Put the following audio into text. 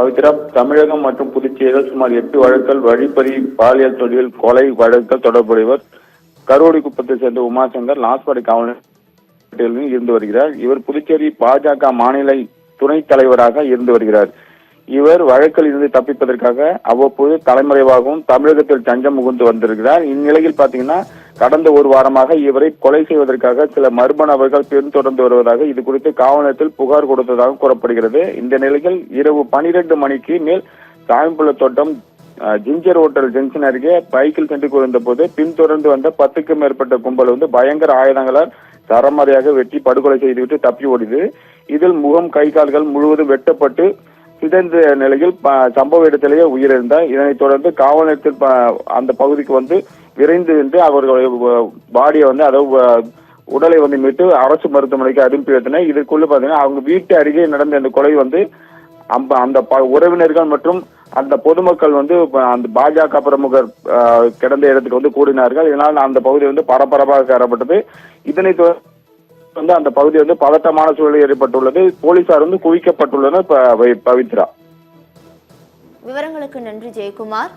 பவித்ரா, தமிழகம் மற்றும் புதுச்சேரியில் சுமார் 8 வழக்குகள் வழிப்பறி, பாலியல் தொழில், கொலை வழக்குகள் தொடர்புடையவர். கருவடிக்குப்பத்தை சேர்ந்த உமாசங்கர் லாஸ்பேட்டை காவல் நிலையத்தில் இருந்து வருகிறார். இவர் புதுச்சேரி பாஜக மாநில துணைத் தலைவராக இருந்து வருகிறார். இவர் வழக்கில் இருந்து தப்பிப்பதற்காக அவ்வப்போது தலைமறைவாகவும் தமிழகத்தில் தஞ்சம் புகுந்து வந்திருக்கிறார். இந்நிலையில் பாத்தீங்கன்னா கடந்த ஒரு வாரமாக இவரை கொலை செய்வதற்காக சில மர்ம நபர்கள் பின்தொடர்ந்து வருவதாக இது குறித்து காவல் நிலையத்தில் புகார் கொடுத்ததாக கூறப்படுகிறது. இந்த நிலையில் இரவு 12 மணிக்கு மேல் சாயம்புல தோட்டம் ஜிஞ்சர் ஹோட்டல் ஜங்ஷன் அருகே பைக்கில் சென்று கொண்டிருந்த போது பின்தொடர்ந்து வந்த 10க்கும் மேற்பட்ட கும்பல் பயங்கர ஆயுதங்களால் சரமாரியாக வெட்டி படுகொலை செய்துவிட்டு தப்பி ஓடியது. இதில் முகம், கை, கால்கள் முழுவதும் வெட்டப்பட்டு சிதைந்த நிலையில் சம்பவ இடத்திலேயே உயிரிழந்தார். இதனைத் தொடர்ந்து காவல் நிலையத்தில் அந்த பகுதிக்கு விரைந்து சென்று அவர்களுடைய பாடியை அதாவது உடலை மீட்டு அரசு மருத்துவமனைக்கு அனுப்பி வைத்தனர். இதற்குள்ள பாத்தீங்கன்னா அவங்க வீட்டு அருகே நடந்த அந்த கொலை அந்த உறவினர்கள் மற்றும் அந்த பொதுமக்கள் அந்த பாஜக பிரமுகர் கிடந்த இடத்துக்கு கூடினார்கள். இதனால் அந்த பகுதி பரபரப்பாக காணப்பட்டது. இதனைத் அந்த பகுதி பதட்டமான சூழல் ஏற்பட்டுள்ளது. போலீசார் குவிக்கப்பட்டுள்ளனர். பவித்ரா, விவரங்களுக்கு நன்றி ஜெயக்குமார்.